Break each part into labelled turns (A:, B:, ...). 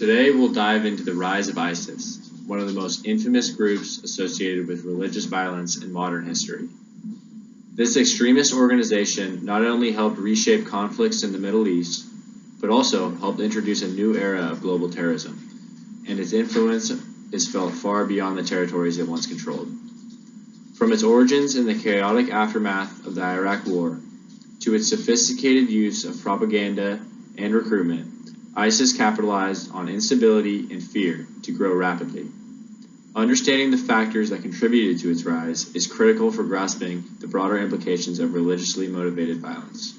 A: Today we'll dive into the rise of ISIS, one of the most infamous groups associated with religious violence in modern history. This extremist organization not only helped reshape conflicts in the Middle East, but also helped introduce a new era of global terrorism, and its influence is felt far beyond the territories it once controlled. From its origins in the chaotic aftermath of the Iraq War, to its sophisticated use of propaganda and recruitment, ISIS capitalized on instability and fear to grow rapidly. Understanding the factors that contributed to its rise is critical for grasping the broader implications of religiously motivated violence.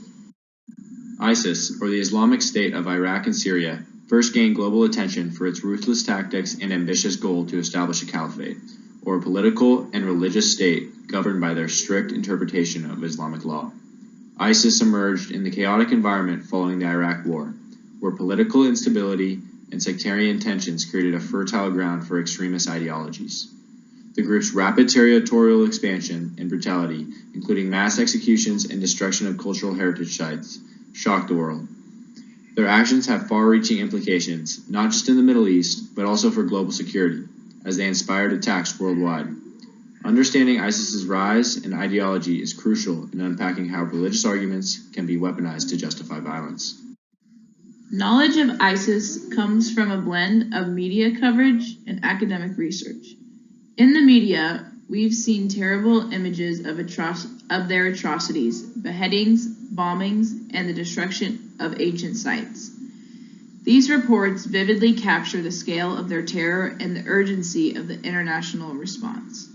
A: ISIS, or the Islamic State of Iraq and Syria, first gained global attention for its ruthless tactics and ambitious goal to establish a caliphate, or a political and religious state governed by their strict interpretation of Islamic law. ISIS emerged in the chaotic environment following the Iraq War, where political instability and sectarian tensions created a fertile ground for extremist ideologies. The group's rapid territorial expansion and brutality, including mass executions and destruction of cultural heritage sites, shocked the world. Their actions have far-reaching implications, not just in the Middle East, but also for global security, as they inspired attacks worldwide. Understanding ISIS's rise and ideology is crucial in unpacking how religious arguments can be weaponized to justify violence.
B: Knowledge of ISIS comes from a blend of media coverage and academic research. In the media, we've seen terrible images of their atrocities, beheadings, bombings, and the destruction of ancient sites. These reports vividly capture the scale of their terror and the urgency of the international response.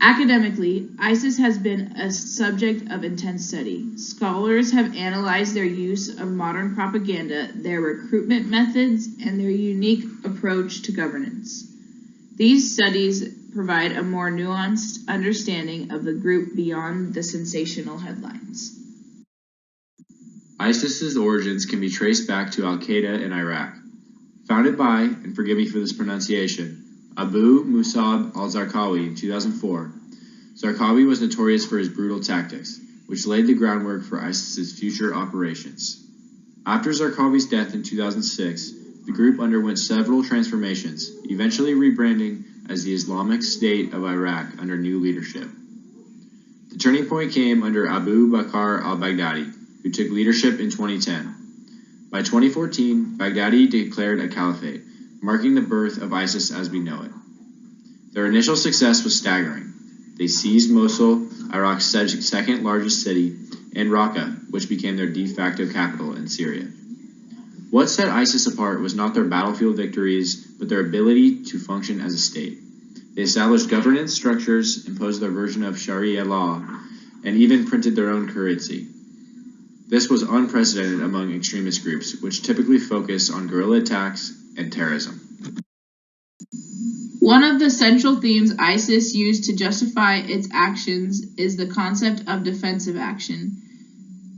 B: Academically, ISIS has been a subject of intense study. Scholars have analyzed their use of modern propaganda, their recruitment methods, and their unique approach to governance. These studies provide a more nuanced understanding of the group beyond the sensational headlines.
A: ISIS's origins can be traced back to Al-Qaeda in Iraq. Founded by, and forgive me for this pronunciation, Abu Musab al-Zarqawi in 2004, Zarqawi was notorious for his brutal tactics, which laid the groundwork for ISIS's future operations. After Zarqawi's death in 2006, the group underwent several transformations, eventually rebranding as the Islamic State of Iraq under new leadership. The turning point came under Abu Bakr al-Baghdadi, who took leadership in 2010. By 2014, Baghdadi declared a caliphate, marking the birth of ISIS as we know it. Their initial success was staggering. They seized Mosul, Iraq's second largest city, and Raqqa, which became their de facto capital in Syria. What set ISIS apart was not their battlefield victories, but their ability to function as a state. They established governance structures, imposed their version of Sharia law, and even printed their own currency. This was unprecedented among extremist groups, which typically focus on guerrilla attacks and terrorism.
B: One of the central themes ISIS used to justify its actions is the concept of defensive action.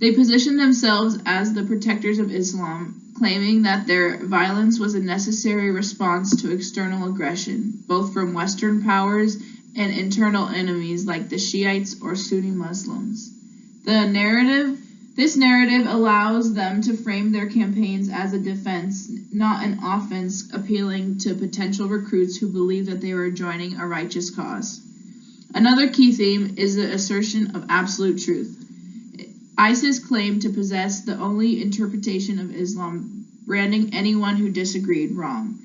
B: They position themselves as the protectors of Islam, claiming that their violence was a necessary response to external aggression, both from Western powers and internal enemies like the Shiites or Sunni Muslims. This narrative allows them to frame their campaigns as a defense, not an offense, appealing to potential recruits who believe that they were joining a righteous cause. Another key theme is the assertion of absolute truth. ISIS claimed to possess the only interpretation of Islam, branding anyone who disagreed wrong.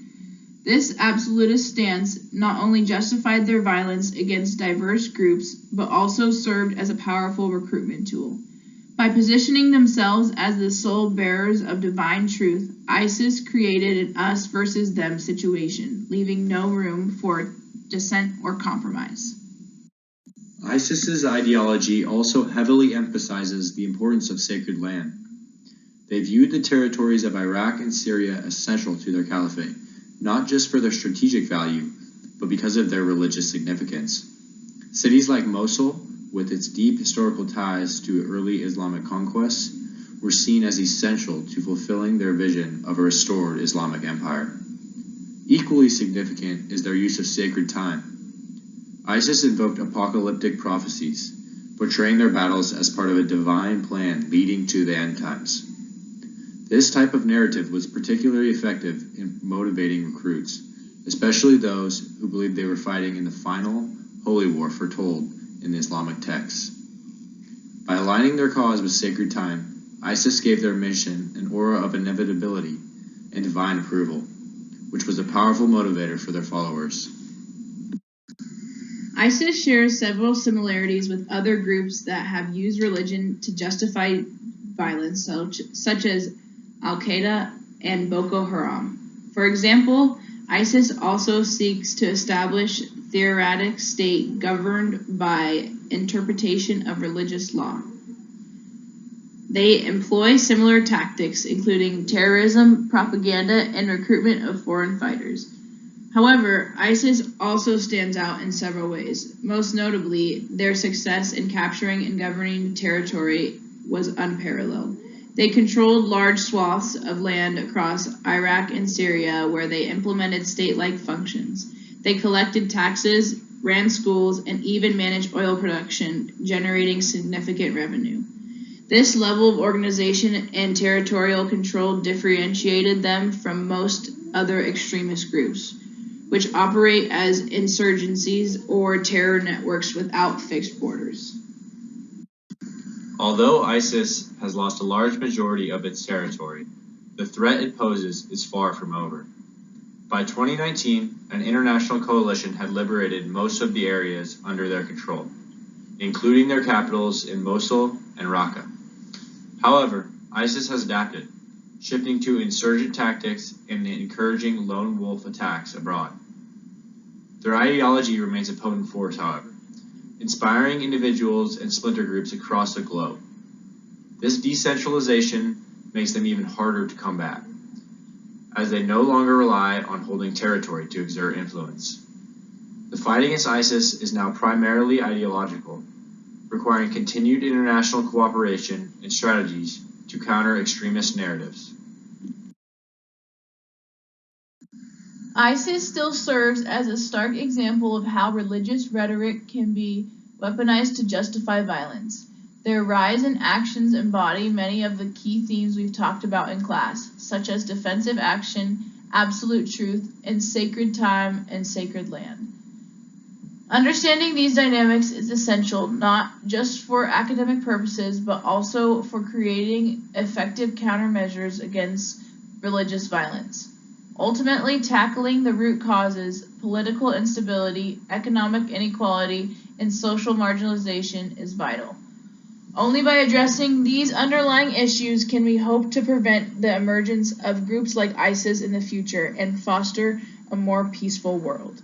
B: This absolutist stance not only justified their violence against diverse groups, but also served as a powerful recruitment tool. By positioning themselves as the sole bearers of divine truth, ISIS created an us versus them situation, leaving no room for dissent or compromise.
A: ISIS's ideology also heavily emphasizes the importance of sacred land. They viewed the territories of Iraq and Syria as central to their caliphate, not just for their strategic value, but because of their religious significance. Cities like Mosul, with its deep historical ties to early Islamic conquests, were seen as essential to fulfilling their vision of a restored Islamic empire. Equally significant is their use of sacred time. ISIS invoked apocalyptic This type of narrative was particularly effective in motivating recruits, especially those who believed they were fighting in the final holy war foretold in the Islamic texts. By aligning their cause with sacred time, ISIS gave their mission an aura of inevitability and divine approval, which was a powerful motivator for their followers.
B: ISIS shares several similarities with other groups that have used religion to justify violence, such as Al-Qaeda and Boko Haram. For example, ISIS also seeks to establish theocratic state governed by interpretation of religious law. They employ similar tactics, including terrorism, propaganda, and recruitment of foreign fighters. However, ISIS also stands out in several ways. Most notably, their success in capturing and governing territory was unparalleled. They controlled large swaths of land across Iraq and Syria where they implemented state-like functions. They collected taxes, ran schools, and even managed oil production, generating significant revenue. This level of organization and territorial control differentiated them from most other extremist groups, which operate as insurgencies or terror networks without fixed borders.
A: Although ISIS has lost a large majority of its territory, the threat it poses is far from over. By 2019, an international coalition had liberated most of the areas under their control, including their capitals in Mosul and Raqqa. However, ISIS has adapted, shifting to insurgent tactics and encouraging lone wolf attacks abroad. Their ideology remains a potent force, however, inspiring individuals and splinter groups across the globe. This decentralization makes them even harder to combat, as they no longer rely on holding territory to exert influence. The fight against ISIS is now primarily ideological, requiring continued international cooperation and strategies to counter extremist narratives.
B: ISIS still serves as a stark example of how religious rhetoric can be weaponized to justify violence. Their rise and actions embody many of the key themes we've talked about in class, such as defensive action, absolute truth, and sacred time and sacred land. Understanding these dynamics is essential not just for academic purposes, but also for creating effective countermeasures against religious violence. Ultimately, tackling the root causes, political instability, economic inequality, and social marginalization is vital. Only by addressing these underlying issues can we hope to prevent the emergence of groups like ISIS in the future and foster a more peaceful world.